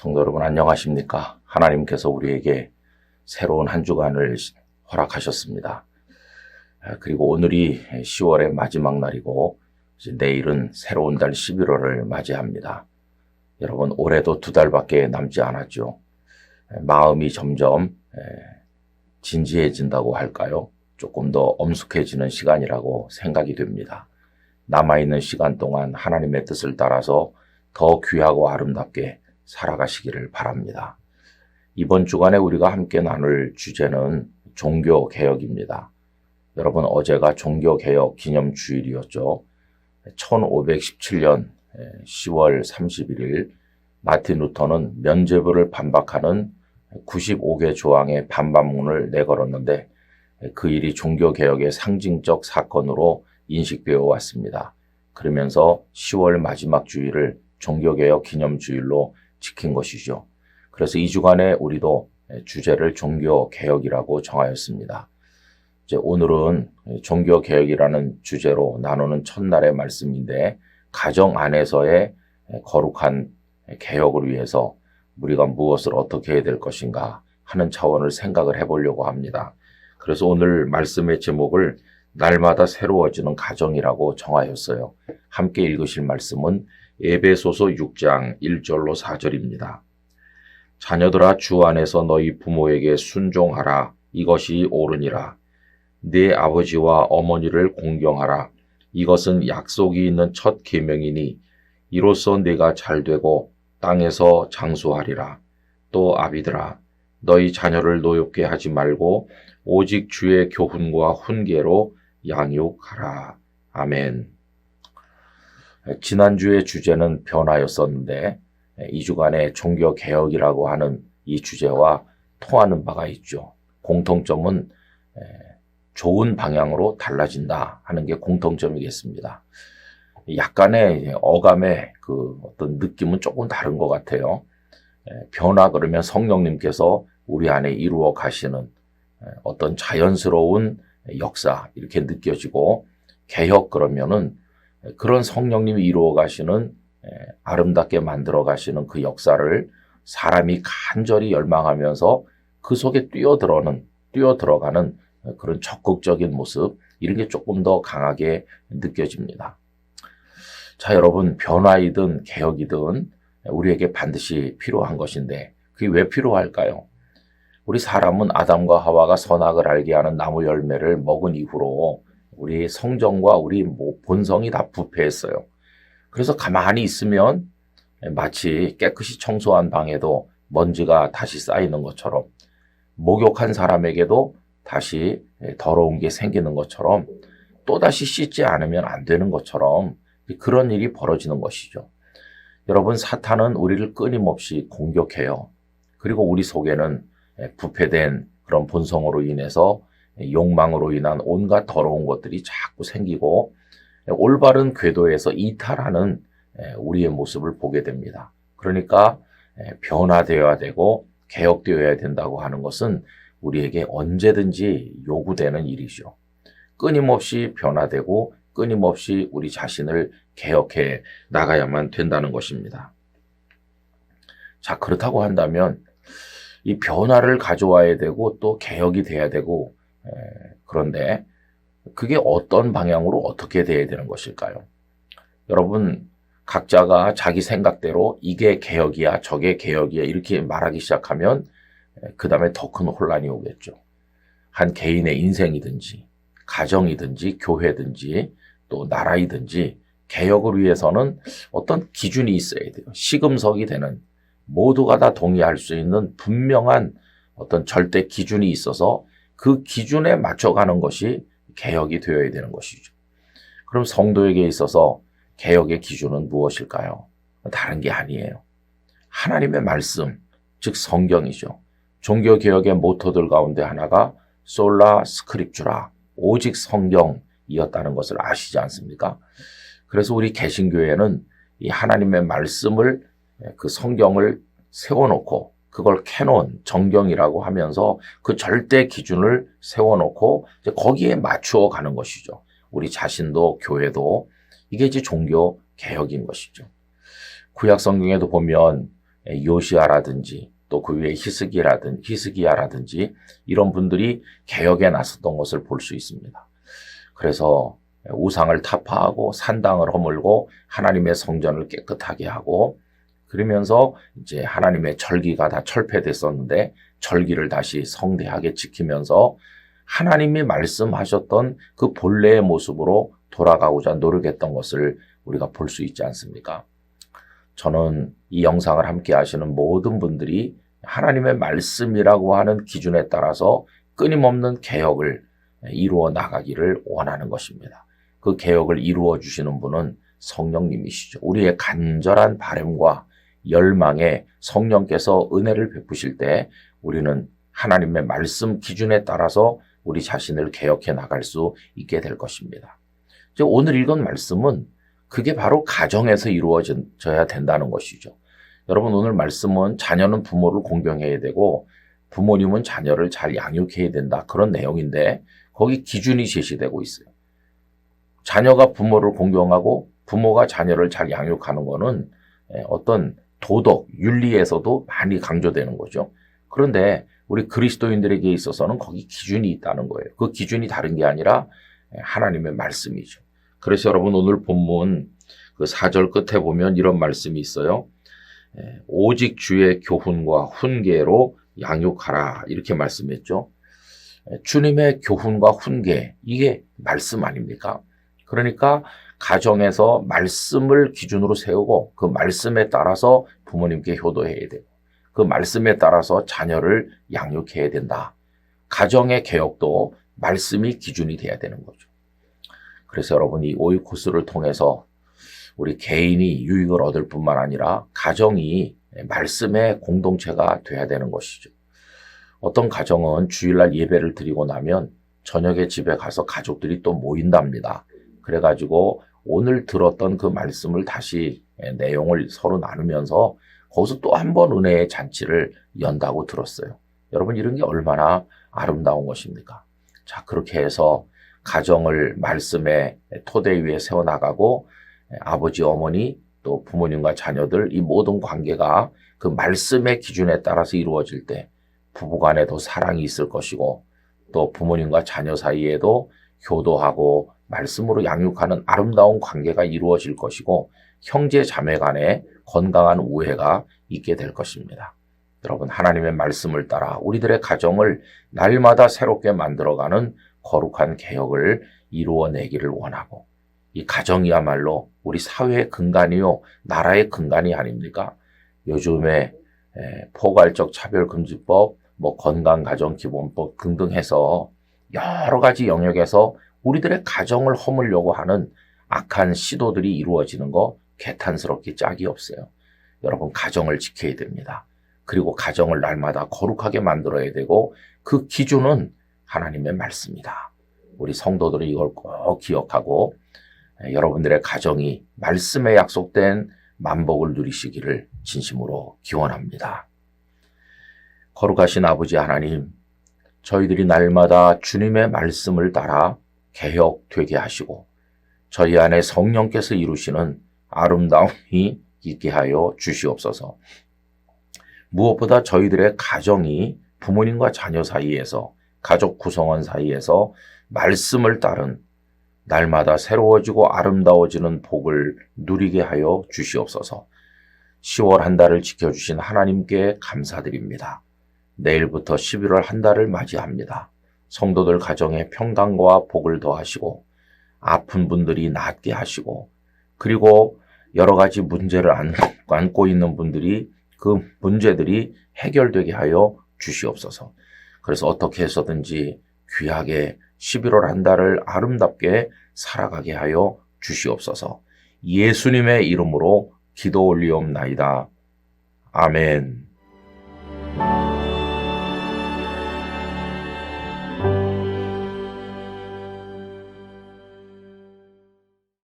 성도 여러분 안녕하십니까? 하나님께서 우리에게 새로운 한 주간을 허락하셨습니다. 그리고 오늘이 10월의 마지막 날이고 이제 내일은 새로운 달 11월을 맞이합니다. 여러분 올해도 2달밖에 남지 않았죠. 마음이 점점 진지해진다고 할까요? 조금 더 엄숙해지는 시간이라고 생각이 됩니다. 남아있는 시간 동안 하나님의 뜻을 따라서 더 귀하고 아름답게 살아가시기를 바랍니다. 이번 주간에 우리가 함께 나눌 주제는 종교개혁입니다. 여러분 어제가 종교개혁 기념주일이었죠. 1517년 10월 31일 마틴 루터는 면죄부를 반박하는 95개 조항의 반박문을 내걸었는데 그 일이 종교개혁의 상징적 사건으로 인식되어 왔습니다. 그러면서 10월 마지막 주일을 종교개혁 기념주일로 지킨 것이죠. 그래서 이 주간에 우리도 주제를 종교개혁이라고 정하였습니다. 이제 오늘은 종교개혁이라는 주제로 나누는 첫날의 말씀인데 가정 안에서의 거룩한 개혁을 위해서 우리가 무엇을 어떻게 해야 될 것인가 하는 차원을 생각을 해보려고 합니다. 그래서 오늘 말씀의 제목을 날마다 새로워지는 가정이라고 정하였어요. 함께 읽으실 말씀은 에베소서 6장 1절로 4절입니다. 자녀들아 주 안에서 너희 부모에게 순종하라. 이것이 옳으니라. 네 아버지와 어머니를 공경하라. 이것은 약속이 있는 첫 계명이니 이로써 네가 잘되고 땅에서 장수하리라. 또 아비들아 너희 자녀를 노엽게 하지 말고 오직 주의 교훈과 훈계로 양육하라. 아멘. 지난주의 주제는 변화였었는데 이 주간에 종교개혁이라고 하는 이 주제와 통하는 바가 있죠. 공통점은 좋은 방향으로 달라진다 하는 게 공통점이겠습니다. 약간의 어감의 그 어떤 느낌은 조금 다른 것 같아요. 변화 그러면 성령님께서 우리 안에 이루어 가시는 어떤 자연스러운 역사 이렇게 느껴지고, 개혁 그러면은 그런 성령님이 이루어 가시는 아름답게 만들어 가시는 그 역사를 사람이 간절히 열망하면서 그 속에 뛰어들어가는 그런 적극적인 모습, 이런 게 조금 더 강하게 느껴집니다. 자, 여러분 변화이든 개혁이든 우리에게 반드시 필요한 것인데 그게 왜 필요할까요? 우리 사람은 아담과 하와가 선악을 알게 하는 나무 열매를 먹은 이후로 우리 성정과 우리 본성이 다 부패했어요. 그래서 가만히 있으면 마치 깨끗이 청소한 방에도 먼지가 다시 쌓이는 것처럼, 목욕한 사람에게도 다시 더러운 게 생기는 것처럼, 또다시 씻지 않으면 안 되는 것처럼 그런 일이 벌어지는 것이죠. 여러분 사탄은 우리를 끊임없이 공격해요. 그리고 우리 속에는 부패된 그런 본성으로 인해서 욕망으로 인한 온갖 더러운 것들이 자꾸 생기고 올바른 궤도에서 이탈하는 우리의 모습을 보게 됩니다. 그러니까 변화되어야 되고 개혁되어야 된다고 하는 것은 우리에게 언제든지 요구되는 일이죠. 끊임없이 변화되고 끊임없이 우리 자신을 개혁해 나가야만 된다는 것입니다. 자, 그렇다고 한다면 이 변화를 가져와야 되고 또 개혁이 돼야 되고, 그런데 그게 어떤 방향으로 어떻게 돼야 되는 것일까요? 여러분 각자가 자기 생각대로 이게 개혁이야 저게 개혁이야 이렇게 말하기 시작하면 그 다음에 더 큰 혼란이 오겠죠. 한 개인의 인생이든지 가정이든지 교회든지 또 나라이든지 개혁을 위해서는 어떤 기준이 있어야 돼요. 시금석이 되는, 모두가 다 동의할 수 있는 분명한 어떤 절대 기준이 있어서 그 기준에 맞춰가는 것이 개혁이 되어야 되는 것이죠. 그럼 성도에게 있어서 개혁의 기준은 무엇일까요? 다른 게 아니에요. 하나님의 말씀, 즉 성경이죠. 종교개혁의 모토들 가운데 하나가 솔라 스크립추라, 오직 성경이었다는 것을 아시지 않습니까? 그래서 우리 개신교회는 이 하나님의 말씀을, 그 성경을 세워놓고 그걸 캐논, 정경이라고 하면서 그 절대 기준을 세워놓고 이제 거기에 맞추어 가는 것이죠. 우리 자신도 교회도 이게 이제 종교 개혁인 것이죠. 구약 성경에도 보면 요시아라든지 또 그 위에 히스기야라든지 이런 분들이 개혁에 나섰던 것을 볼 수 있습니다. 그래서 우상을 타파하고 산당을 허물고 하나님의 성전을 깨끗하게 하고, 그러면서 이제 하나님의 절기가 다 철폐됐었는데 절기를 다시 성대하게 지키면서 하나님이 말씀하셨던 그 본래의 모습으로 돌아가고자 노력했던 것을 우리가 볼 수 있지 않습니까? 저는 이 영상을 함께 하시는 모든 분들이 하나님의 말씀이라고 하는 기준에 따라서 끊임없는 개혁을 이루어 나가기를 원하는 것입니다. 그 개혁을 이루어 주시는 분은 성령님이시죠. 우리의 간절한 바람과 열망에 성령께서 은혜를 베푸실 때 우리는 하나님의 말씀 기준에 따라서 우리 자신을 개혁해 나갈 수 있게 될 것입니다. 오늘 읽은 말씀은 그게 바로 가정에서 이루어져야 된다는 것이죠. 여러분, 오늘 말씀은 자녀는 부모를 공경해야 되고 부모님은 자녀를 잘 양육해야 된다, 그런 내용인데 거기 기준이 제시되고 있어요. 자녀가 부모를 공경하고 부모가 자녀를 잘 양육하는 거는 어떤 도덕, 윤리에서도 많이 강조되는 거죠. 그런데 우리 그리스도인들에게 있어서는 거기 기준이 있다는 거예요. 그 기준이 다른 게 아니라 하나님의 말씀이죠. 그래서 여러분, 오늘 본문 그 4절 끝에 보면 이런 말씀이 있어요. 오직 주의 교훈과 훈계로 양육하라, 이렇게 말씀했죠. 주님의 교훈과 훈계, 이게 말씀 아닙니까? 그러니까 가정에서 말씀을 기준으로 세우고 그 말씀에 따라서 부모님께 효도해야 되고 그 말씀에 따라서 자녀를 양육해야 된다. 가정의 개혁도 말씀이 기준이 돼야 되는 거죠. 그래서 여러분, 이 오이코스를 통해서 우리 개인이 유익을 얻을 뿐만 아니라 가정이 말씀의 공동체가 돼야 되는 것이죠. 어떤 가정은 주일날 예배를 드리고 나면 저녁에 집에 가서 가족들이 또 모인답니다. 그래가지고 오늘 들었던 그 말씀을 다시 내용을 서로 나누면서 거기서 또 한 번 은혜의 잔치를 연다고 들었어요. 여러분, 이런 게 얼마나 아름다운 것입니까? 자, 그렇게 해서 가정을 말씀의 토대 위에 세워나가고 아버지, 어머니, 또 부모님과 자녀들, 이 모든 관계가 그 말씀의 기준에 따라서 이루어질 때 부부간에도 사랑이 있을 것이고 또 부모님과 자녀 사이에도 효도하고 말씀으로 양육하는 아름다운 관계가 이루어질 것이고 형제 자매 간에 건강한 우애가 있게 될 것입니다. 여러분, 하나님의 말씀을 따라 우리들의 가정을 날마다 새롭게 만들어가는 거룩한 개혁을 이루어내기를 원하고, 이 가정이야말로 우리 사회의 근간이요 나라의 근간이 아닙니까? 요즘에 포괄적 차별금지법, 건강가정기본법 등등 해서 여러 가지 영역에서 우리들의 가정을 허물려고 하는 악한 시도들이 이루어지는 거 개탄스럽게 짝이 없어요. 여러분, 가정을 지켜야 됩니다. 그리고 가정을 날마다 거룩하게 만들어야 되고 그 기준은 하나님의 말씀이다. 우리 성도들은 이걸 꼭 기억하고 여러분들의 가정이 말씀에 약속된 만복을 누리시기를 진심으로 기원합니다. 거룩하신 아버지 하나님, 저희들이 날마다 주님의 말씀을 따라 개혁되게 하시고 저희 안에 성령께서 이루시는 아름다움이 있게 하여 주시옵소서. 무엇보다 저희들의 가정이 부모님과 자녀 사이에서, 가족 구성원 사이에서 말씀을 따른 날마다 새로워지고 아름다워지는 복을 누리게 하여 주시옵소서. 10월 한 달을 지켜주신 하나님께 감사드립니다. 내일부터 11월 한 달을 맞이합니다. 성도들 가정에 평강과 복을 더하시고 아픈 분들이 낫게 하시고, 그리고 여러 가지 문제를 안고 있는 분들이 그 문제들이 해결되게 하여 주시옵소서. 그래서 어떻게 해서든지 귀하게 11월 한 달을 아름답게 살아가게 하여 주시옵소서. 예수님의 이름으로 기도 올리옵나이다. 아멘.